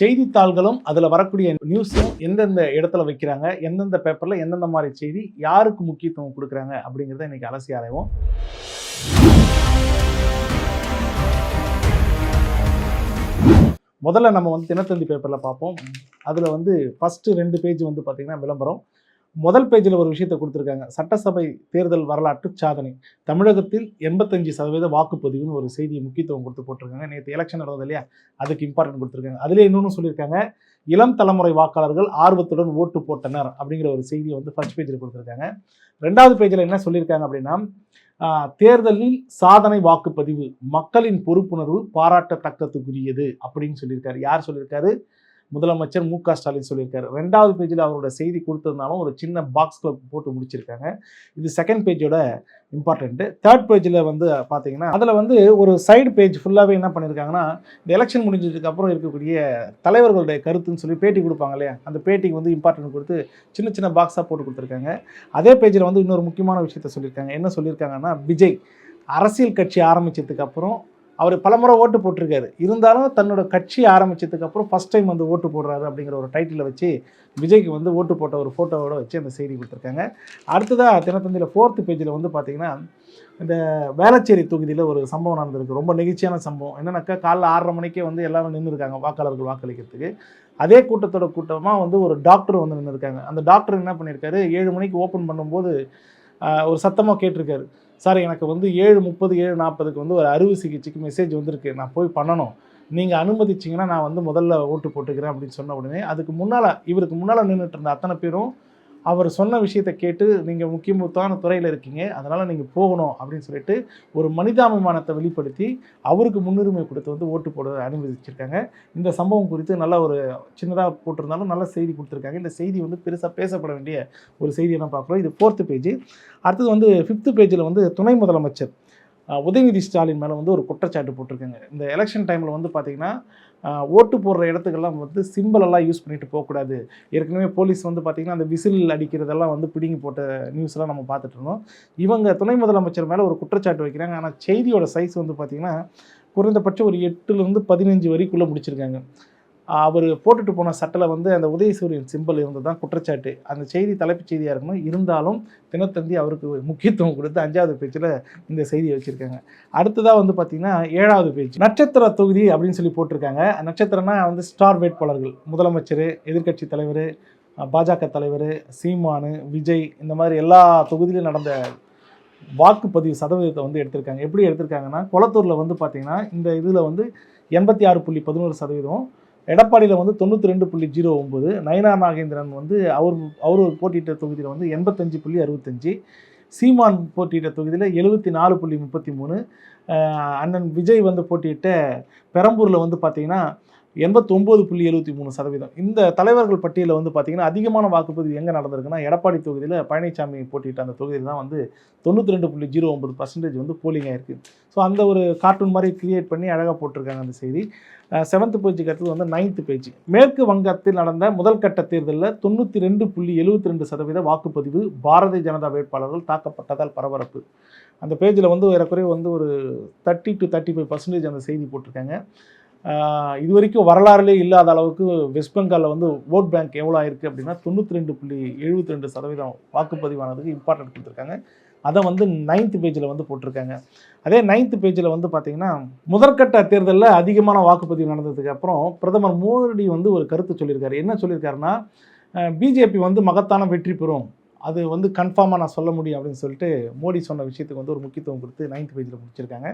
செய்தித்தாள்களும் அதில் வரக்கூடிய நியூஸும் எந்தெந்த இடத்துல வைக்கிறாங்க, எந்தெந்த பேப்பரில் எந்தெந்த மாதிரி செய்தி யாருக்கு முக்கியத்துவம் கொடுக்குறாங்க அப்படிங்கிறத இன்னைக்கு அலசி ஆராய்வோம். முதல்ல நம்ம தினத்தந்தி பேப்பரில் பார்ப்போம். அதில் ஃபஸ்ட்டு 2 பேஜ் பார்த்தீங்கன்னா விளம்பரம். முதல் பேஜில் ஒரு விஷயத்தை கொடுத்துருக்காங்க. சட்டசபை தேர்தல் வரலாற்று சாதனை, தமிழகத்தில் 85% வாக்குப்பதிவுன்னு ஒரு செய்தியை முக்கியத்துவம் கொடுத்து போட்டிருக்காங்க. நேற்று எலெக்ஷன் நடந்தது இல்லையா, அதுக்கு இம்பார்ட்டன்ட் கொடுத்துருக்காங்க. அதிலே இன்னொன்று சொல்லியிருக்காங்க, இளம் தலைமுறை வாக்காளர்கள் ஆர்வத்துடன் ஓட்டு போட்டனர் அப்படிங்கிற ஒரு செய்தியை ஃபர்ஸ்ட் பேஜில் கொடுத்துருக்காங்க. 2வது பேஜில் என்ன சொல்லியிருக்காங்க அப்படின்னா, தேர்தலில் சாதனை வாக்குப்பதிவு, மக்களின் பொறுப்புணர்வு பாராட்டத்தக்கத்துக்குரியது அப்படின்னு சொல்லியிருக்காரு. யார் சொல்லியிருக்காரு? முதலமைச்சர் மு க ஸ்டாலின் சொல்லியிருக்காரு. 2வது பேஜில் அவரோட செய்தி கொடுத்திருந்தாலும் ஒரு சின்ன பாக்ஸ்ல போட்டு முடிச்சிருக்காங்க. இது செகண்ட் பேஜோட இம்பார்ட்டன்ட். 3rd பேஜில் பார்த்தீங்கன்னா அதில் ஒரு சைடு பேஜ் ஃபுல்லாகவே என்ன பண்ணியிருக்காங்கன்னா, இந்த எலெக்ஷன் முடிஞ்சதுக்கு அப்புறம் இருக்கக்கூடிய தலைவர்களுடைய கருத்துன்னு சொல்லி பேட்டி கொடுப்பாங்க இல்லையா, அந்த பேட்டிக்கு இம்பார்ட்டன்ட் கொடுத்து சின்ன சின்ன பாக்ஸாக போட்டு கொடுத்துருக்காங்க. அதே பேஜில் இன்னொரு முக்கியமான விஷயத்த சொல்லியிருக்காங்க. என்ன சொல்லியிருக்காங்கன்னா, விஜய் அரசியல் கட்சி ஆரம்பித்ததுக்கு அப்புறம் அவர் பலமுறை ஓட்டு போட்டிருக்காரு, இருந்தாலும் தன்னோட கட்சி ஆரம்பித்ததுக்கு அப்புறம் ஃபஸ்ட் டைம் ஓட்டு போடுறாரு அப்படிங்கிற ஒரு டைட்டிலை வச்சு விஜய்க்கு ஓட்டு போட்ட ஒரு ஃபோட்டோவோட வச்சு அந்த செய்தி கொடுத்துருக்காங்க. அடுத்ததாக தினத்தந்தியில் 4th பேஜில் பார்த்தீங்கன்னா, இந்த வேளச்சேரி தொகுதியில் ஒரு சம்பவம் நடந்திருக்கு. ரொம்ப நெகிழ்ச்சியான சம்பவம். என்னன்னாக்கா, காலைல 6:30 மணிக்கே எல்லாரும் நின்றுருக்காங்க வாக்காளர்கள் வாக்களிக்கிறதுக்கு. அதே கூட்டமாக ஒரு டாக்டர் நின்றுருக்காங்க. அந்த டாக்டர் என்ன பண்ணியிருக்காரு, 7 மணிக்கு ஓப்பன் பண்ணும்போது ஒரு சத்தமாக கேட்டிருக்காரு, சார் எனக்கு 7:30 7:40க்கு ஒரு அறுவை சிகிச்சைக்கு மெசேஜ் வந்திருக்கு, நான் போய் பண்ணணும், நீங்கள் அனுமதிச்சிங்கன்னா நான் முதல்ல ஓட்டு போட்டுக்கிறேன் அப்படின்னு சொன்ன உடனே இவருக்கு முன்னால் நின்றுட்டு இருந்த அத்தனை பேரும் அவர் சொன்ன விஷயத்தை கேட்டு, நீங்கள் முக்கியமான துறையில் இருக்கீங்க, அதனால் நீங்கள் போகணும் அப்படின்னு சொல்லிட்டு ஒரு மனிதாபிமானத்தை வெளிப்படுத்தி அவருக்கு முன்னுரிமை கொடுத்து ஓட்டு போட அனுமதிச்சிருக்காங்க. இந்த சம்பவம் குறித்து நல்ல ஒரு சின்னதாக போட்டிருந்தாலும் நல்ல செய்தி கொடுத்துருக்காங்க. இந்த செய்தி பெருசாக பேசப்பட வேண்டிய ஒரு செய்தியை நான் பார்க்குறோம். இது 4th பேஜ். அடுத்தது 5th பேஜில் துணை முதலமைச்சர் உதயநிதி ஸ்டாலின் மேலே ஒரு குற்றச்சாட்டு போட்டிருக்காங்க. இந்த எலெக்ஷன் டைமில் பார்த்தீங்கன்னா, ஓட்டு போடுற இடத்துக்கெல்லாம் சிம்பிளெல்லாம் யூஸ் பண்ணிட்டு போகக்கூடாது. ஏற்கனவே போலீஸ் பார்த்தீங்கன்னா அந்த விசில் அடிக்கிறதெல்லாம் பிடுங்கி போட்ட நியூஸ்லாம் நம்ம பார்த்துட்டு இருந்தோம். இவங்க துணை முதலமைச்சர் மேலே ஒரு குற்றச்சாட்டு வைக்கிறாங்க. ஆனால் செய்தியோட சைஸ் பார்த்தீங்கன்னா குறைந்தபட்சம் ஒரு 8லேருந்து 15 வரிக்குள்ளே முடிச்சிருக்காங்க. அவர் போட்டுட்டு போன சட்டில் அந்த உதயசூரியன் சிம்பிள் இருந்து தான் குற்றச்சாட்டு. அந்த செய்தி தலைப்புச் செய்தியாக இருக்கணும். இருந்தாலும் தினத்தந்தி அவருக்கு முக்கியத்துவம் கொடுத்து 5வது பேஜில் இந்த செய்தியை வச்சுருக்காங்க. அடுத்ததாக பார்த்தீங்கன்னா 7வது பேஜ் நட்சத்திர தொகுதி அப்படின்னு சொல்லி போட்டிருக்காங்க. நட்சத்திரம்னா ஸ்டார் வேட்பாளர்கள், முதலமைச்சர், எதிர்க்கட்சி தலைவர், பாஜக தலைவர், சீமானு, விஜய், இந்த மாதிரி எல்லா தொகுதியிலும் நடந்த வாக்குப்பதிவு சதவீதத்தை எடுத்திருக்காங்க. எப்படி எடுத்திருக்காங்கன்னா, கொளத்தூரில் பார்த்தீங்கன்னா இந்த இதில் 86.11%, எடப்பாடியில் 92.09, நயினார் நாகேந்திரன் அவர் போட்டியிட்ட தொகுதியில் 85.65, சீமான் போட்டியிட்ட தொகுதியில் 74.33, அண்ணன் விஜய் போட்டியிட்ட பெரம்பூரில் பார்த்தீங்கன்னா 89.73%. இந்த தலைவர்கள் பட்டியலில் பார்த்தீங்கன்னா அதிகமான வாக்குப்பதிவு எங்கே நடந்திருக்குன்னா, எடப்பாடி தொகுதியில் பழனிசாமி போட்டியிட்ட அந்த தொகுதியில் தான் 92.09% போலிங் ஆயிருக்கு. ஸோ அந்த ஒரு கார்ட்டூன் மாதிரி கிரியேட் பண்ணி அழகாக போட்டிருக்காங்க அந்த செய்தி. 7th பேஜுக்கு அடுத்தது 9th பேஜ். மேற்கு வங்கத்தில் நடந்த முதல் கட்ட தேர்தலில் 92.72% வாக்குப்பதிவு, பாரதிய ஜனதா வேட்பாளர்கள் தாக்கப்பட்டதால் பரபரப்பு. அந்த பேஜில் ஏறக்குறைய ஒரு 30 to 35% அந்த செய்தி போட்டிருக்காங்க. இது வரைக்கும் வரலாறுலே இல்லாத அளவுக்கு வெஸ்ட் பெங்காலில் ஓட் பேங்க் எவ்வளோ ஆயிருக்கு அப்படின்னா 92.72% வாக்குப்பதிவானதுக்கு இம்பார்ட்டன்ட் கொடுத்துருக்காங்க. அதை 9th பேஜில் போட்டிருக்காங்க. அதே 9th பேஜில் பார்த்தீங்கன்னா, முதற்கட்ட தேர்தலில் அதிகமான வாக்குப்பதிவு நடந்ததுக்கு அப்புறம் பிரதமர் மோடி ஒரு கருத்து சொல்லியிருக்காரு. என்ன சொல்லியிருக்காருன்னா, பிஜேபி மகத்தான வெற்றி பெறும், அது கன்ஃபார்மாக நான் சொல்ல முடியும் அப்படின்னு சொல்லிட்டு மோடி சொன்ன விஷயத்துக்கு ஒரு முக்கியத்துவம் கொடுத்து 9th பேஜில் முடிச்சிருக்காங்க.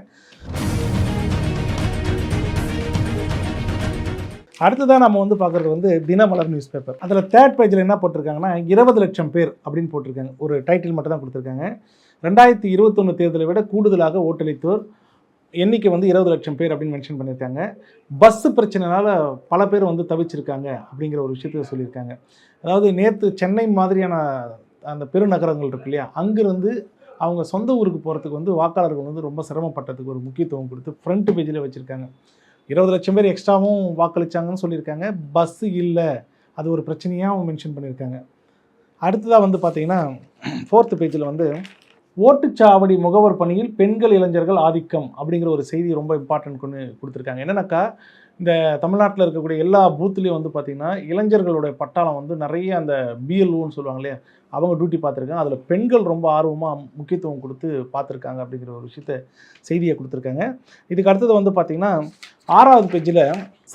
அடுத்ததான் நம்ம பார்க்குறது தினமலர் நியூஸ் பேப்பர். அதில் 3rd பேஜில் என்ன போட்டிருக்காங்கன்னா, 20 லட்சம் பேர் அப்படின்னு போட்டிருக்காங்க. ஒரு டைட்டில் மட்டும் தான் கொடுத்துருக்காங்க. 2021 தேர்தலை விட கூடுதலாக ஓட்டளித்தோர் எண்ணிக்கை 20 லட்சம் பேர் அப்படின்னு மென்ஷன் பண்ணியிருக்காங்க. பஸ்ஸு பிரச்சனைனால பல பேர் தவிச்சிருக்காங்க அப்படிங்கிற ஒரு விஷயத்தை சொல்லியிருக்காங்க. அதாவது நேற்று சென்னை மாதிரியான அந்த பெருநகரங்கள் இருக்கு இல்லையா, அங்கிருந்து அவங்க சொந்த ஊருக்கு போகிறதுக்கு வாக்காளர்கள் ரொம்ப சிரமப்பட்டதுக்கு ஒரு முக்கியத்துவம் கொடுத்து ஃப்ரண்ட் பேஜில் வச்சுருக்காங்க. 20 லட்சம் பேர் எக்ஸ்ட்ராவும் வாக்களித்தாங்கன்னு சொல்லியிருக்காங்க. பஸ்ஸு இல்லை, அது ஒரு பிரச்சனையாக அவங்க மென்ஷன் பண்ணியிருக்காங்க. அடுத்ததாக பார்த்தீங்கன்னா 4th பேஜில் ஓட்டுச்சாவடி முகவர் பணியில் பெண்கள் இளைஞர்கள் ஆதிக்கம் அப்படிங்கிற ஒரு செய்தி ரொம்ப இம்பார்ட்டன்ட் கொடுத்துருக்காங்க. என்னன்னாக்கா, இந்த தமிழ்நாட்டில் இருக்கக்கூடிய எல்லா பூத்துலேயும் வந்து பார்த்திங்கன்னா இளைஞர்களுடைய பட்டாளம் வந்து நிறைய அந்த பிஎல்ஓன்னு சொல்லுவாங்க இல்லையா, அவங்க டியூட்டி பார்த்துருக்காங்க. அதில் பெண்கள் ரொம்ப ஆர்வமாக முக்கியத்துவம் கொடுத்து பார்த்துருக்காங்க அப்படிங்கிற ஒரு விஷயத்த செய்தியை கொடுத்துருக்காங்க. இதுக்கு அடுத்தது வந்து பார்த்திங்கன்னா 6வது பேஜில்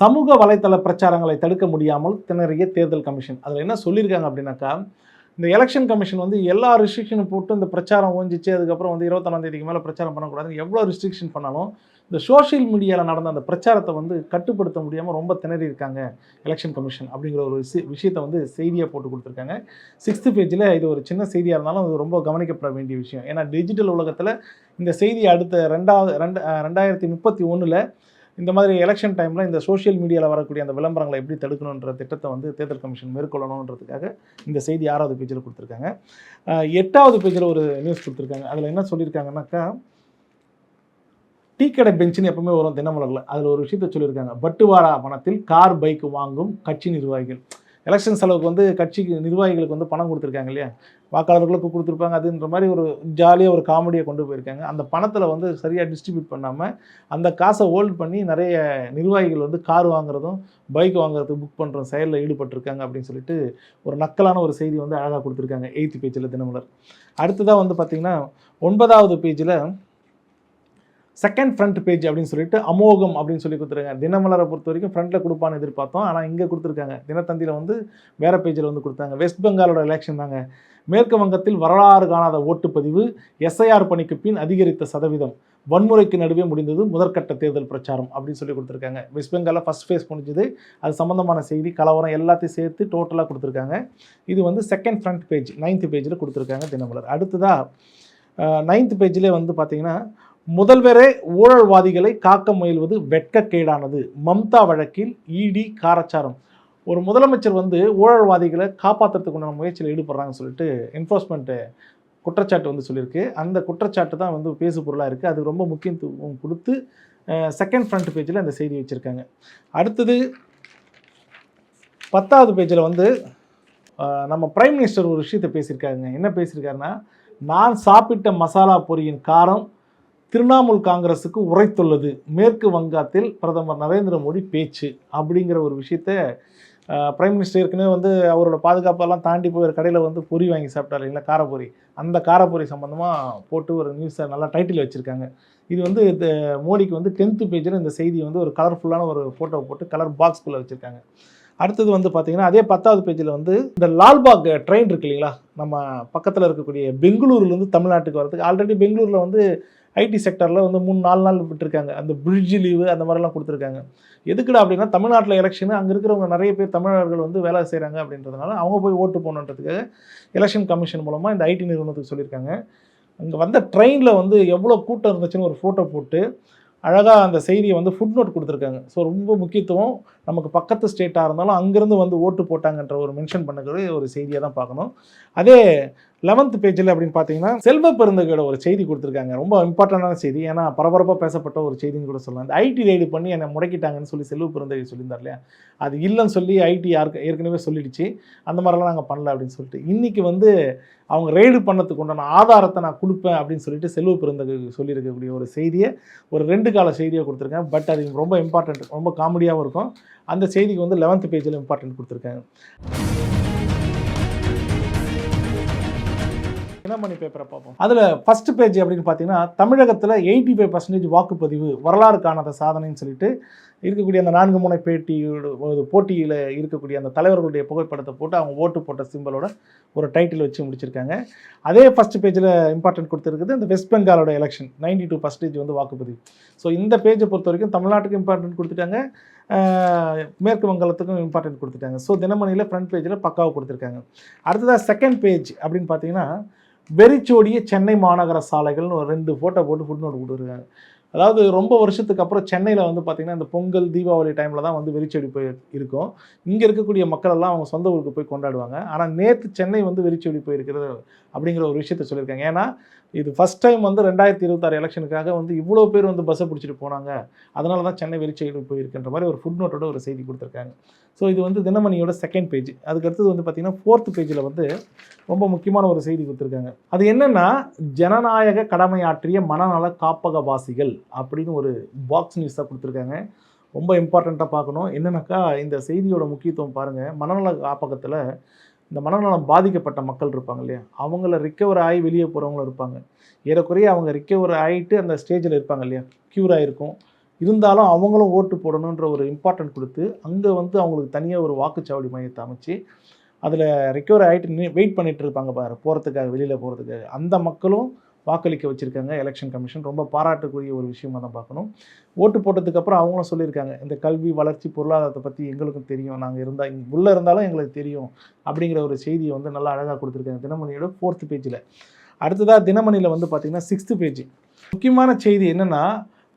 சமூக வலைத்தள பிரச்சாரங்களை தடுக்க முடியாமல் திணறிய தேர்தல் கமிஷன். அதில் என்ன சொல்லியிருக்காங்க அப்படின்னாக்கா, இந்த எலெக்ஷன் கமிஷன் வந்து எல்லா ரெஸ்ட்ரிக்ஷனும் போட்டு இந்த பிரச்சாரம் ஓஞ்சிச்சு, அதுக்கப்புறம் வந்து 21ஆம் தேதிக்கு மேலே பிரச்சாரம் பண்ணக்கூடாதுன்னு எவ்வளோ ரெஸ்ட்ரிக்ஷன் பண்ணாலும் இந்த சோஷியல் மீடியாவில் நடந்த அந்த பிரச்சாரத்தை வந்து கட்டுப்படுத்த முடியாமல் ரொம்ப திணறி இருக்காங்க எலெக்ஷன் கமிஷன் அப்படிங்கிற ஒரு விஷயத்தை வந்து செய்தியாக போட்டு கொடுத்துருக்காங்க. 6th பேஜில் இது ஒரு சின்ன செய்தியாக இருந்தாலும் அது ரொம்ப கவனிக்கப்பட வேண்டிய விஷயம். ஏன்னா டிஜிட்டல் உலகத்தில் இந்த செய்தி அடுத்த 2031 இந்த மாதிரி எலெக்ஷன் டைமில் இந்த சோஷியல் மீடியாவில் வரக்கூடிய அந்த விளம்பரங்களை எப்படி தடுக்கணுன்ற திட்டத்தை வந்து தேர்தல் கமிஷன் மேற்கொள்ளணுன்றதுக்காக இந்த செய்தி 6வது பேஜில் கொடுத்துருக்காங்க. 8வது பேஜில் ஒரு நியூஸ் கொடுத்துருக்காங்க. அதில் என்ன சொல்லியிருக்காங்கன்னாக்கா, டீ கடை பெஞ்சுன்னு எப்பவுமே வரும் தினமலரில், அதில் ஒரு விஷயத்த சொல்லியிருக்காங்க. பட்டுவாடா பணத்தில் கார் பைக் வாங்கும் கட்சி நிர்வாகிகள். எலெக்ஷன் செலவுக்கு வந்து கட்சி நிர்வாகிகளுக்கு வந்து பணம் கொடுத்துருக்காங்க இல்லையா, வாக்காளர்களுக்கு கொடுத்துருப்பாங்க. அதுன்ற மாதிரி ஒரு ஜாலியாக ஒரு காமெடியை கொண்டு போயிருக்காங்க. அந்த பணத்தில் வந்து சரியாக டிஸ்ட்ரிபியூட் பண்ணாமல் அந்த காசை ஹோல்ட் பண்ணி நிறைய நிர்வாகிகள் வந்து கார் வாங்குறதும் பைக் வாங்குறதுக்கு புக் பண்ணுற செயலில் ஈடுபட்டிருக்காங்க அப்படின்னு சொல்லிட்டு ஒரு நக்கலான ஒரு செய்தி வந்து அழகாக கொடுத்துருக்காங்க 8th பேஜில் தினமலர். அடுத்ததாக வந்து பார்த்திங்கன்னா 9வது பேஜில் செகண்ட் ஃப்ரண்ட் பேஜ் அப்படின்னு சொல்லிட்டு அமோகம் அப்படின்னு சொல்லி கொடுத்துருக்காங்க. தினமலரை பொறுத்த வரைக்கும் ஃப்ரண்ட்டில் கொடுப்பான்னு எதிர்பார்த்தோம், ஆனால் இங்கே கொடுத்துருக்காங்க. தினத்தந்தியில் வந்து வேறு பேஜில் வந்து கொடுத்தாங்க. வெஸ்ட் பெங்காலோட எலெக்ஷன் தாங்க. மேற்கு வங்கத்தில் வரலாறு காணாத ஓட்டுப்பதிவு, எஸ்ஐஆர் பணிக்கு பின் அதிகரித்த சதவீதம், வன்முறைக்கு நடுவே முடிந்தது முதற்கட்ட தேர்தல் பிரச்சாரம் அப்படின்னு சொல்லி கொடுத்துருக்காங்க. வெஸ்ட் பெங்காலில் ஃபஸ்ட் ஃபேஸ் முடிஞ்சது, அது சம்மந்தமான செய்தி கலவரம் எல்லாத்தையும் சேர்த்து டோட்டலாக கொடுத்துருக்காங்க. இது வந்து செகண்ட் ஃப்ரண்ட் பேஜ் 9th பேஜில் கொடுத்துருக்காங்க தினமலர். அடுத்ததாக 9th பேஜில் வந்து பார்த்திங்கன்னா, முதல்வரே ஊழல்வாதிகளை காக்க முயல்வது வெட்கக்கேடானது, மம்தா வழக்கில் இடி காரச்சாரம். ஒரு முதலமைச்சர் வந்து ஊழல்வாதிகளை காப்பாற்றுறதுக்குண்டான முயற்சியில் ஈடுபடுறாங்கன்னு சொல்லிட்டு என்ஃபோர்ஸ்மெண்ட் குற்றச்சாட்டு வந்து சொல்லியிருக்கு. அந்த குற்றச்சாட்டு தான் வந்து பேசு பொருளாக இருக்குது. அது ரொம்ப முக்கியத்துவம் கொடுத்து செகண்ட் ஃப்ரண்ட் பேஜில் அந்த செய்தி வச்சுருக்காங்க. அடுத்தது 10வது பேஜில் வந்து நம்ம பிரைம் மினிஸ்டர் ஒரு விஷயத்தை பேசியிருக்காருங்க. என்ன பேசியிருக்காருன்னா, நான் சாப்பிட்ட மசாலா பொரியின் காரம் திரிணாமுல் காங்கிரஸுக்கு உரைத்துள்ளது, மேற்கு வங்கத்தில் பிரதமர் நரேந்திர மோடி பேச்சு அப்படிங்கிற ஒரு விஷயத்த பிரைம் மினிஸ்டர் ஏற்கனவே வந்து அவரோட பாதுகாப்பெல்லாம் தாண்டி போய் ஒரு கடையில் வந்து பொரி வாங்கி சாப்பிட்டாரு இல்லைங்களா, காரப்பொரி. அந்த காரப்பொரி சம்மந்தமாக போட்டு ஒரு நியூஸை நல்லா டைட்டில் வச்சுருக்காங்க. இது வந்து மோடிக்கு வந்து 10th பேஜில் இந்த செய்தி வந்து ஒரு கலர்ஃபுல்லான ஒரு ஃபோட்டோ போட்டு கலர் பாக்ஸ்குள்ளே வச்சுருக்காங்க. அடுத்தது வந்து பார்த்திங்கன்னா, அதே 10வது பேஜில் வந்து இந்த லால்பாக் ட்ரெயின் இருக்கு இல்லைங்களா, நம்ம பக்கத்தில் இருக்கக்கூடிய பெங்களூர்லேருந்து தமிழ்நாட்டுக்கு வரதுக்கு ஆல்ரெடி பெங்களூரில் வந்து ஐடி செக்டரில் வந்து 3-4 நாள் விட்டுருக்காங்க. அந்த பிரிட்ஜ் லீவு அந்த மாதிரிலாம் கொடுத்துருக்காங்க. எதுக்குடா அப்படின்னா, தமிழ்நாட்டில் எலெக்ஷனு, அங்கே இருக்கிறவங்க நிறைய பேர் தமிழர்கள் வந்து வேலை செய்கிறாங்க அப்படின்றதுனால அவங்க போய் ஓட்டு போகணுன்றதுக்காக எலெக்ஷன் கமிஷன் மூலமாக இந்த ஐடி நிறுவனத்துக்கு சொல்லியிருக்காங்க. அங்கே வந்த ட்ரெயினில் வந்து எவ்வளோ கூட்டம் இருந்துச்சுன்னு ஒரு ஃபோட்டோ போட்டு அழகாக அந்த செய்தியை வந்து ஃபுட் நோட் கொடுத்துருக்காங்க. ஸோ ரொம்ப முக்கியத்துவம், நமக்கு பக்கத்து ஸ்டேட்டாக இருந்தாலும் அங்கேருந்து வந்து ஓட்டு போட்டாங்கன்ற ஒரு மென்ஷன் பண்ணக்கூடிய ஒரு செய்தியை தான் பார்க்கணும். அதே 11th பேஜில் அப்படின்னு பார்த்தீங்கன்னா, செல்வ பெருந்தகையோட ஒரு செய்தி கொடுத்துருக்காங்க. ரொம்ப இம்பார்ட்டண்டான செய்தி, ஏன்னா பரபரப்பாக பேசப்பட்ட ஒரு செய்தின்னு கூட சொல்லலாம். இந்த ஐடி ரைடு பண்ணி என்னை முடக்கிட்டாங்கன்னு சொல்லி செல்வ பெருந்தகை சொல்லியிருந்தார் இல்லையா, அது இல்லைன்னு சொல்லி ஐடி ஏற்கனவே சொல்லிடுச்சு, அந்த மாதிரிலாம் நாங்கள் பண்ணல அப்படின்னு சொல்லிட்டு. இன்றைக்கி வந்து அவங்க ரெய்டு பண்ணதுக்கு உண்டான ஆதாரத்தை நான் கொடுப்பேன் அப்படின்னு சொல்லிட்டு செல்வ பெருந்தகை சொல்லியிருக்கக்கூடிய ஒரு செய்தியை ஒரு 2 கால செய்தியாக கொடுத்துருக்கேன். பட் அது ரொம்ப இம்பார்ட்டண்ட், ரொம்ப காமெடியாகவும் இருக்கும். அந்த செய்திக்கு வந்து 11th பேஜில் இம்பார்ட்டன்ட் கொடுத்துருக்காங்க. தினமணி பேப்பரை பார்ப்போம். அதில் ஃபஸ்ட் பேஜ் அப்படின்னு பார்த்தீங்கன்னா, தமிழகத்தில் 85% வாக்குப்பதிவு, வரலாறு காணாத சாதனைன்னு சொல்லிட்டு இருக்கக்கூடிய அந்த 4 முனை போட்டியில் இருக்கக்கூடிய அந்த தலைவர்களுடைய புகைப்படத்தை போட்டு அவங்க ஓட்டு போட்ட சிம்பலோட ஒரு டைட்டில் வச்சு முடிச்சிருக்காங்க. அதே ஃபஸ்ட் பேஜில் இம்பார்ட்டன்ட் கொடுத்துருக்குது இந்த வெஸ்ட் பெங்காலோட எலெக்ஷன் 92% வந்து வாக்குப்பதிவு. ஸோ இந்த பேஜை பொறுத்த வரைக்கும் தமிழ்நாட்டுக்கு இம்பார்ட்டன்ட் கொடுத்துட்டாங்க, மேற்கு வங்காளத்துக்கும் இம்பார்ட்டன்ட் கொடுத்துட்டாங்க. ஸோ தினமணியில் ஃப்ரண்ட் பேஜில் பக்காவாக கொடுத்துருக்காங்க. அடுத்ததாக செகண்ட் பேஜ் அப்படின்னு பார்த்தீங்கன்னா, வெறிச்சோடிய சென்னை மாநகர சாலைகள்னு ஒரு 2 ஃபோட்டோ போட்டு ஃபுட் நோட் கொடுத்துருக்காங்க. அதாவது ரொம்ப வருஷத்துக்கு அப்புறம் சென்னையில் வந்து பார்த்திங்கன்னா, இந்த பொங்கல் தீபாவளி டைமில் தான் வந்து வெறிச்சோடி போய் இருக்கும். இங்கே இருக்கக்கூடிய மக்கள் எல்லாம் அவங்க சொந்த ஊருக்கு போய் கொண்டாடுவாங்க. ஆனால் நேற்று சென்னை வந்து வெறிச்சோடி போயிருக்கிறது அப்படிங்கிற ஒரு விஷயத்த சொல்லியிருக்காங்க. ஏன்னா இது ஃபஸ்ட் டைம் வந்து 2026 எலெக்ஷனுக்காக வந்து இவ்வளோ பேர் வந்து பஸ்ஸை பிடிச்சிட்டு போனாங்க, அதனால தான் சென்னை வெறிச்சோடி போயிருக்குன்ற மாதிரி ஒரு ஃபுட் நோட்டோட ஒரு செய்தி கொடுத்துருக்காங்க. ஸோ இது வந்து தினமணியோட செகண்ட் பேஜ். அதுக்கடுத்தது வந்து பார்த்திங்கன்னா 4th பேஜில் வந்து ரொம்ப முக்கியமான ஒரு செய்தி கொடுத்துருக்காங்க. அது என்னென்னா, ஜனநாயக கடமையாற்றிய மனநல காப்பகவாசிகள் அப்படின்னு ஒரு பாக்ஸ் நியூஸாக கொடுத்துருக்காங்க. ரொம்ப இம்பார்ட்டண்ட்டாக பார்க்கணும். என்னன்னாக்கா இந்த செய்தியோட முக்கியத்துவம் பாருங்கள், மனநல காப்பகத்தில் இந்த மனநலம் பாதிக்கப்பட்ட மக்கள் இருப்பாங்க இல்லையா, அவங்கள ரிக்கவர் ஆகி வெளியே போகிறவங்களும் இருப்பாங்க. ஏறக்குறைய அவங்க ரிக்கவர் ஆகிட்டு அந்த ஸ்டேஜில் இருப்பாங்க இல்லையா, க்யூர் ஆகிருக்கும். இருந்தாலும் அவங்களும் ஓட்டு போடணுன்ற ஒரு இம்பார்ட்டன்ட் கொடுத்து அங்கே வந்து அவங்களுக்கு தனியாக ஒரு வாக்குச்சாவடி மையத்தை அமைச்சு அதில் ரிக்கவர் ஆகிட்டு வெயிட் பண்ணிட்டு இருப்பாங்க பாரு, போகிறதுக்காக, வெளியில் போகிறதுக்காக. அந்த மக்களும் வாக்களிக்க வச்சுருக்காங்க எலெக்ஷன் கமிஷன். ரொம்ப பாராட்டுக்குரிய ஒரு விஷயமாக தான் பார்க்கணும். ஓட்டு போட்டதுக்கப்புறம் அவங்களும் சொல்லியிருக்காங்க, இந்த கல்வி வளர்ச்சி பொருளாதாரத்தை பற்றி எங்களுக்கும் தெரியும், நாங்கள் இருந்தால் உள்ளே இருந்தாலும் எங்களுக்கு தெரியும் அப்படிங்கிற ஒரு செய்தியை வந்து நல்லா அழகாக கொடுத்துருக்காங்க தினமணியோட 4th பேஜில். அடுத்ததாக தினமணியில் வந்து பார்த்திங்கன்னா 6th பேஜ். முக்கியமான செய்தி என்னென்னா,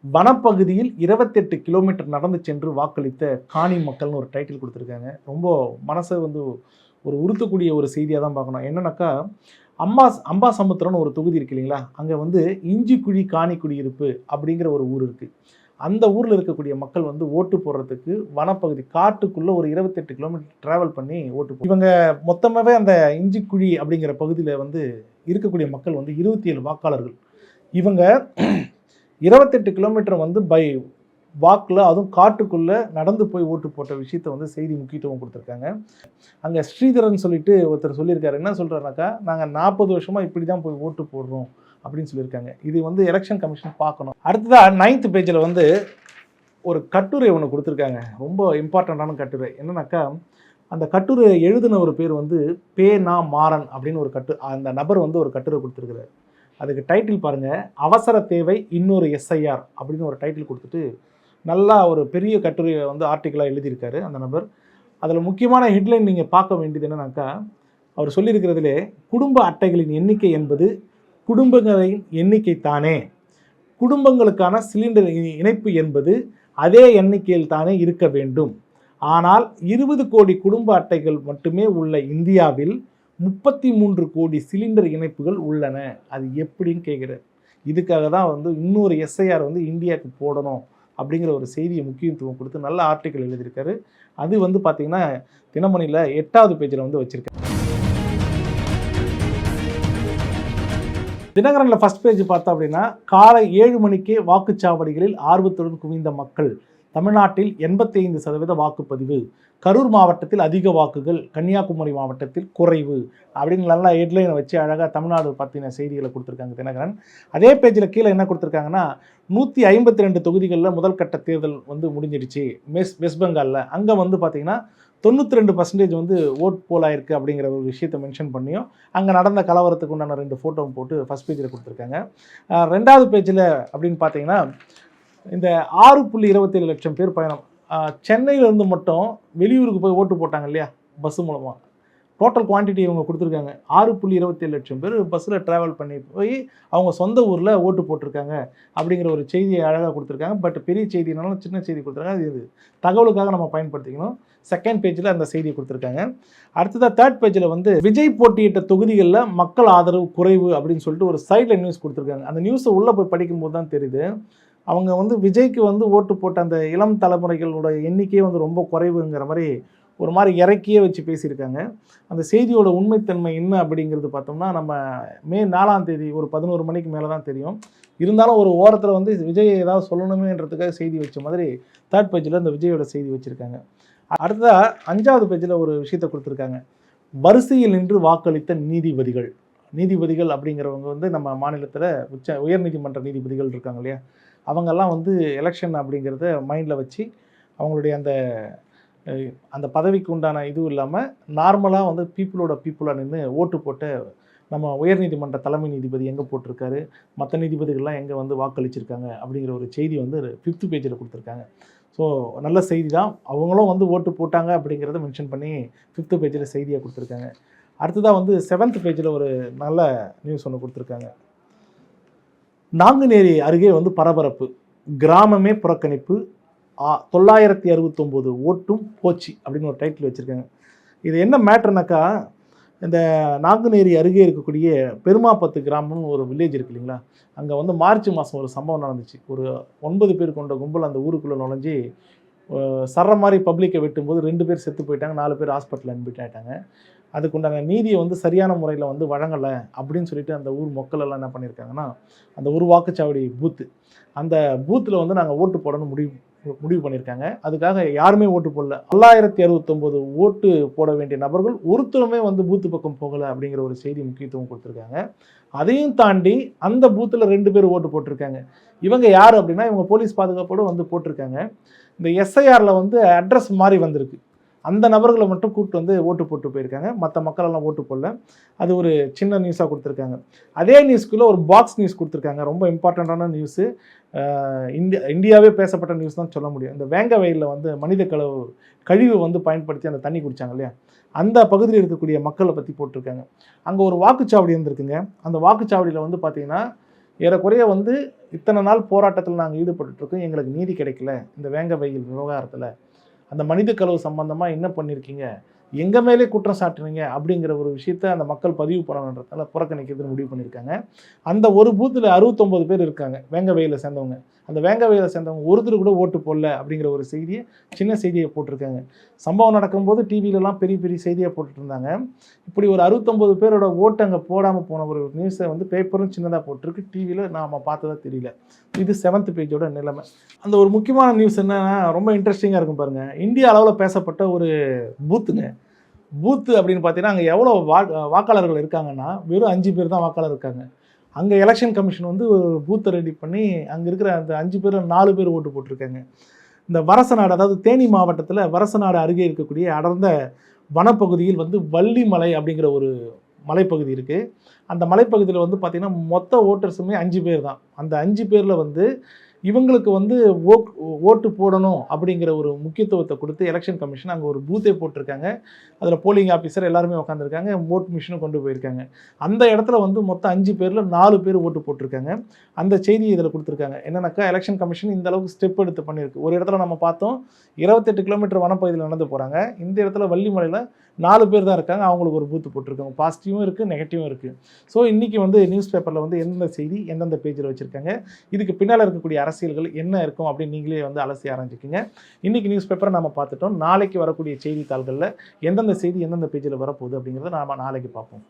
வனப்பகுதியில் 28 கிலோமீட்டர் நடந்து சென்று வாக்களித்த காணி மக்கள்னு ஒரு டைட்டில் கொடுத்துருக்காங்க. ரொம்ப மனசை வந்து ஒரு உறுத்தக்கூடிய ஒரு செய்தியாக தான் பார்க்கணும். என்னன்னாக்கா, அம்பாசமுத்திரம்னு ஒரு தொகுதி இருக்கு இல்லைங்களா, அங்கே வந்து இஞ்சிக்குழி காணி குடியிருப்பு அப்படிங்கிற ஒரு ஊர் இருக்குது. அந்த ஊரில் இருக்கக்கூடிய மக்கள் வந்து ஓட்டு போடுறதுக்கு வனப்பகுதி காட்டுக்குள்ளே ஒரு 28 கிலோமீட்டர் ட்ராவல் பண்ணி ஓட்டு இவங்க மொத்தமாகவே அந்த இஞ்சிக்குழி அப்படிங்கிற பகுதியில் வந்து இருக்கக்கூடிய மக்கள் வந்து 27 வாக்காளர்கள். இவங்க 28 கிலோமீட்டர் வந்து பை வாக்கில், அதுவும் காட்டுக்குள்ளே நடந்து போய் ஓட்டு போட்ட விஷயத்தை வந்து செய்தி முக்கியத்துவம் கொடுத்துருக்காங்க. அங்கே ஸ்ரீதரன் சொல்லிட்டு ஒருத்தர் சொல்லியிருக்காரு. என்ன சொல்கிறாருனாக்கா, நாங்கள் 40 வருஷமாக இப்படி தான் போய் ஓட்டு போடுறோம் அப்படின்னு சொல்லியிருக்காங்க. இது வந்து எலெக்ஷன் கமிஷன் பார்க்கணும். அடுத்ததாக 9th பேஜில் வந்து ஒரு கட்டுரை ஒன்று கொடுத்துருக்காங்க. ரொம்ப இம்பார்ட்டண்ட்டான கட்டுரை. என்னன்னாக்கா, அந்த கட்டுரை எழுதின ஒரு பேர் வந்து பேனா மாறன் அப்படின்னு அந்த நபர் வந்து ஒரு கட்டுரை கொடுத்துருக்குறாரு. அதுக்கு டைட்டில் பாருங்கள், அவசர தேவை இன்னொரு எஸ்ஐஆர் அப்படின்னு ஒரு டைட்டில் கொடுத்துட்டு நல்லா ஒரு பெரிய கட்டுரையை வந்து ஆர்டிக்கலாக எழுதியிருக்காரு அந்த நபர். அதில் முக்கியமான ஹெட்லைன் நீங்கள் பார்க்க வேண்டியது என்னன்னாக்கா, அவர் சொல்லியிருக்கிறதுலே, குடும்ப அட்டைகளின் எண்ணிக்கை என்பது குடும்பங்களின் எண்ணிக்கை தானே, குடும்பங்களுக்கான சிலிண்டர் இணைப்பு என்பது அதே எண்ணிக்கையில் தானே இருக்க வேண்டும். ஆனால் 20 கோடி குடும்ப அட்டைகள் மட்டுமே உள்ள இந்தியாவில் 33 கோடி சிலிண்டர் இணைப்புகள் உள்ளன. அது எப்படின்னு கேட்குறாரு. இதுக்காக தான் வந்து இன்னொரு எஸ்ஐஆர் வந்து இந்தியாவுக்கு போடணும் அப்படிங்கிற ஒரு செய்தியை முக்கியத்துவம் கொடுத்து நல்ல ஆர்டிக்கல் எழுதியிருக்காரு. அது வந்து பார்த்திங்கன்னா தினமணியில் 8வது பேஜில் வந்து வச்சுருக்காரு. தினகரனில் ஃபஸ்ட் பேஜ் பார்த்தோம் அப்படின்னா, காலை 7 மணிக்கே வாக்குச்சாவடிகளில் ஆர்வத்துடன் குவிந்த மக்கள், தமிழ்நாட்டில் 85% வாக்குப்பதிவு, கரூர் மாவட்டத்தில் அதிக வாக்குகள், கன்னியாகுமரி மாவட்டத்தில் குறைவு அப்படின்னு நல்லா ஹெட்லைனை வச்சு அழகாக தமிழ்நாடு பற்றின செய்திகளை கொடுத்துருக்காங்க தினகரன். அதே பேஜில் கீழே என்ன கொடுத்துருக்காங்கன்னா, 152 தொகுதிகளில் முதல் கட்ட தேர்தல் வந்து முடிஞ்சிடுச்சு வெஸ்ட் பெங்காலில். அங்கே வந்து பார்த்திங்கன்னா 92% வந்து ஓட் போல் ஆயிருக்கு அப்படிங்கிற ஒரு விஷயத்தை மென்ஷன் பண்ணியும், அங்கே நடந்த கலவரத்துக்கு உண்டான 2 ஃபோட்டோவும் போட்டு ஃபஸ்ட் பேஜில் கொடுத்துருக்காங்க. 2வது பேஜில் அப்படின்னு பார்த்தீங்கன்னா, இந்த 6.27 லட்சம் பேர் பயணம், சென்னையிலேருந்து மட்டும் வெளியூருக்கு போய் ஓட்டு போட்டாங்க இல்லையா பஸ்ஸு மூலமாக, டோட்டல் குவான்டிட்டி இவங்க கொடுத்துருக்காங்க. 6.27 லட்சம் பேர் பஸ்ஸில் ட்ராவல் பண்ணி போய் அவங்க சொந்த ஊரில் ஓட்டு போட்டிருக்காங்க அப்படிங்கிற ஒரு செய்தியை அழகாக கொடுத்துருக்காங்க. பட் பெரிய செய்தினாலும் சின்ன செய்தி கொடுத்துருக்காங்க. இது தகவலுக்காக நம்ம பயன்படுத்திக்கணும். 2nd பேஜில் அந்த செய்தியை கொடுத்துருக்காங்க. அடுத்ததாக 3rd பேஜில் வந்து விஜய் போட்டியிட்ட தொகுதிகளில் மக்கள் ஆதரவு குறைவு அப்படின்னு சொல்லிட்டு ஒரு சைடில் நியூஸ் கொடுத்துருக்காங்க. அந்த நியூஸை உள்ளே போய் படிக்கும்போது தான் தெரியுது, அவங்க வந்து விஜய்க்கு வந்து ஓட்டு போட்ட அந்த இளம் தலைமுறைகளோட எண்ணிக்கையே வந்து ரொம்ப குறைவுங்கிற மாதிரி ஒரு மாதிரி இறக்கியே வச்சு பேசியிருக்காங்க. அந்த செய்தியோட உண்மைத்தன்மை என்ன அப்படிங்கிறது பார்த்தோம்னா, நம்ம மே 4ஆம் தேதி ஒரு 11 மணிக்கு மேலே தான் தெரியும். இருந்தாலும் ஒரு ஓரத்தில் வந்து விஜய் ஏதாவது சொல்லணுமேன்றதுக்காக செய்தி வச்ச மாதிரி 3rd பேஜில் இந்த விஜயோட செய்தி வச்சுருக்காங்க. அடுத்ததாக 5வது பேஜில் ஒரு விஷயத்தை கொடுத்துருக்காங்க, வரிசையில் நின்று வாக்களித்த நீதிபதிகள் அப்படிங்கிறவங்க வந்து நம்ம மாநிலத்தில் உயர்நீதிமன்ற நீதிபதிகள் இருக்காங்க இல்லையா, அவங்கெல்லாம் வந்து எலெக்ஷன் அப்படிங்கிறத மைண்டில் வச்சு அவங்களுடைய அந்த பதவிக்கு உண்டான இதுவும் இல்லாமல் நார்மலாக வந்து பீப்புளாக நின்று ஓட்டு போட்ட நம்ம உயர்நீதிமன்ற தலைமை நீதிபதி எங்கே போட்டிருக்காரு, மற்ற நீதிபதிகள்லாம் எங்கே வந்து வாக்களிச்சிருக்காங்க அப்படிங்கிற ஒரு செய்தி வந்து 5th பேஜில் கொடுத்துருக்காங்க. ஸோ நல்ல செய்தி தான், அவங்களும் வந்து ஓட்டு போட்டாங்க அப்படிங்கிறத மென்ஷன் பண்ணி 5th பேஜில் செய்தியாக கொடுத்துருக்காங்க. அடுத்ததாக வந்து 7th பேஜில் ஒரு நல்ல நியூஸ் ஒன்று கொடுத்துருக்காங்க. நாங்குநேரி அருகே வந்து பரபரப்பு, கிராமமே புறக்கணிப்பு, 969 ஓட்டும் போச்சு அப்படின்னு ஒரு டைட்டில் வச்சுருக்காங்க. இது என்ன மேட்டர்னாக்கா, இந்த நாங்குநேரி அருகே இருக்கக்கூடிய பெருமாப்பத்து கிராமம்னு ஒரு வில்லேஜ் இருக்குது இல்லைங்களா, அங்கே வந்து மார்ச் மாதம் ஒரு சம்பவம் நடந்துச்சு. ஒரு 9 பேர் கொண்ட கும்பல் அந்த ஊருக்குள்ளே நுழைஞ்சி சர்ற மாதிரி பப்ளிக்கை வெட்டும்போது 2 பேர் செத்து போயிட்டாங்க, 4 பேர் ஹாஸ்பிட்டலில் அட்மிட் ஆகிட்டாங்க. அதுக்குண்டான நீதியை வந்து சரியான முறையில் வந்து வழங்கலை அப்படின்னு சொல்லிட்டு அந்த ஊர் மக்கள் எல்லாம் என்ன பண்ணியிருக்காங்கன்னா, அந்த ஒரு வாக்குச்சாவடி பூத்து, அந்த பூத்தில் வந்து நாங்கள் ஓட்டு போடணும்னு முடிவு பண்ணியிருக்காங்க. அதுக்காக யாருமே ஓட்டு போடல. 969 ஓட்டு போட வேண்டிய நபர்கள் ஒருத்தருமே வந்து பூத்து பக்கம் போகலை அப்படிங்கிற ஒரு செய்தி முக்கியத்துவம் கொடுத்துருக்காங்க. அதையும் தாண்டி அந்த பூத்தில் 2 பேர் ஓட்டு போட்டிருக்காங்க. இவங்க யார் அப்படின்னா, இவங்க போலீஸ் பாதுகாப்போடு வந்து போட்டிருக்காங்க. இந்த எஸ்ஐஆரில் வந்து அட்ரஸ் மாறி வந்திருக்கு. அந்த நபர்களை மட்டும் கூப்பிட்டு வந்து ஓட்டு போட்டு போயிருக்காங்க. மற்ற மக்களெல்லாம் ஓட்டு போடல. அது ஒரு சின்ன நியூஸாக கொடுத்துருக்காங்க. அதே நியூஸ்க்குள்ளே ஒரு பாக்ஸ் நியூஸ் கொடுத்துருக்காங்க. ரொம்ப இம்பார்ட்டண்ட்டான நியூஸு. இந்தியாவே பேசப்பட்ட நியூஸ் தான் சொல்ல முடியும். இந்த வேங்க வயலில் வந்து மனித கழிவு வந்து பயன்படுத்தி அந்த தண்ணி குடித்தாங்க இல்லையா, அந்த பகுதியில் இருக்கக்கூடிய மக்களை பற்றி போட்டிருக்காங்க. அங்கே ஒரு வாக்குச்சாவடி இருந்திருக்குங்க. அந்த வாக்குச்சாவடியில் வந்து பார்த்திங்கன்னா ஏறக்குறைய வந்து இத்தனை நாள் போராட்டத்தில் நாங்கள் ஈடுபட்டுருக்கோம், எங்களுக்கு நீதி கிடைக்கல இந்த வேங்க வயல் விவகாரத்தில், அந்த மனித கழிவு சம்பந்தமாக என்ன பண்ணியிருக்கீங்க, எங்கள் மேலே குற்றம் சாட்டுறீங்க அப்படிங்கிற ஒரு விஷயத்தை அந்த மக்கள் பதிவு பண்ணணுன்றதால புறக்கணிக்கிறதுன்னு முடிவு பண்ணியிருக்காங்க. அந்த ஒரு பூத்தில் 69 பேர் இருக்காங்க வேங்க வயலில் சேர்ந்தவங்க. அந்த வேங்க வயலில் சேர்ந்தவங்க ஒருத்தர் கூட ஓட்டு போடல அப்படிங்கிற ஒரு செய்தியை, சின்ன செய்தியை போட்டிருக்காங்க. சம்பவம் நடக்கும்போது டிவிலலாம் பெரிய பெரிய செய்தியாக போட்டுட்டு இருந்தாங்க. இப்படி ஒரு 69 பேரோட ஓட்டு அங்கே போடாமல் போன ஒரு நியூஸை வந்து பேப்பரும் சின்னதாக போட்டிருக்கு. டிவியில் நாம் பார்த்ததா தெரியல. இது 7th பேஜோட நிலைமை. அந்த ஒரு முக்கியமான நியூஸ் என்னன்னா, ரொம்ப இன்ட்ரெஸ்டிங்காக இருக்கும் பாருங்கள். இந்திய அளவில் பேசப்பட்ட ஒரு பூத்துங்க. பூத்து அப்படின்னு பார்த்தீங்கன்னா, அங்கே எவ்வளோ வாக்காளர்கள் இருக்காங்கன்னா, வெறும் 5 பேர் தான் வாக்காளர் இருக்காங்க. அங்கே எலெக்ஷன் கமிஷன் வந்து ஒரு பூத்தை ரெடி பண்ணி அங்கே இருக்கிற அந்த 5 பேரில் 4 பேர் ஓட்டு போட்டிருக்காங்க. இந்த வரசநாடு, அதாவது தேனி மாவட்டத்தில் வரசநாடு அருகே இருக்கக்கூடிய அடர்ந்த வனப்பகுதியில் வந்து வள்ளிமலை அப்படிங்கிற ஒரு மலைப்பகுதி இருக்குது. அந்த மலைப்பகுதியில் வந்து பார்த்திங்கன்னா மொத்த ஓட்டர்ஸுமே 5 பேர் தான். அந்த 5 பேரில் வந்து இவங்களுக்கு வந்து ஓட்டு போடணும் அப்படிங்கிற ஒரு முக்கியத்துவத்தை கொடுத்து எலெக்ஷன் கமிஷன் அங்கே ஒரு பூத்தே போட்டிருக்காங்க. அதில் போலிங் ஆஃபீஸர் எல்லாருமே உட்காந்துருக்காங்க, ஓட் மிஷினும் கொண்டு போயிருக்காங்க. அந்த இடத்துல வந்து மொத்தம் 5 பேரில் 4 பேர் ஓட்டு போட்டிருக்காங்க. அந்த செய்தியை இதில் கொடுத்துருக்காங்க. என்னன்னாக்கா, எலெக்ஷன் கமிஷன் இந்த அளவுக்கு ஸ்டெப் எடுத்து பண்ணியிருக்கு. ஒரு இடத்துல நம்ம பார்த்தோம் 28 கிலோமீட்டர் வனப்பகுதியில் நடந்து போகிறாங்க. இந்த இடத்துல வள்ளிமலையில் 4 பேர் தான் இருக்காங்க, அவங்களுக்கு ஒரு பூத்து போட்டிருக்காங்க. பாசிட்டிவும் இருக்குது, நெகட்டிவும் இருக்குது. ஸோ இன்றைக்கி வந்து நியூஸ் பேப்பரில் வந்து எந்தெந்த செய்தி எந்தெந்த பேஜில் வச்சுருக்காங்க, இதுக்கு பின்னால் இருக்கக்கூடிய அரசியல்கள் என்ன இருக்கும் அப்படின்னு நீங்களே வந்து அலசி ஆரம்பிச்சுக்கிங்க. இன்றைக்கி நியூஸ் பேப்பரை நம்ம பார்த்துட்டோம். நாளைக்கு வரக்கூடிய செய்தித்தாள்களில் எந்தெந்த செய்தி எந்தெந்த பேஜில் வரப்போகுது அப்படிங்கிறத நாம் நாளைக்கு பார்ப்போம்.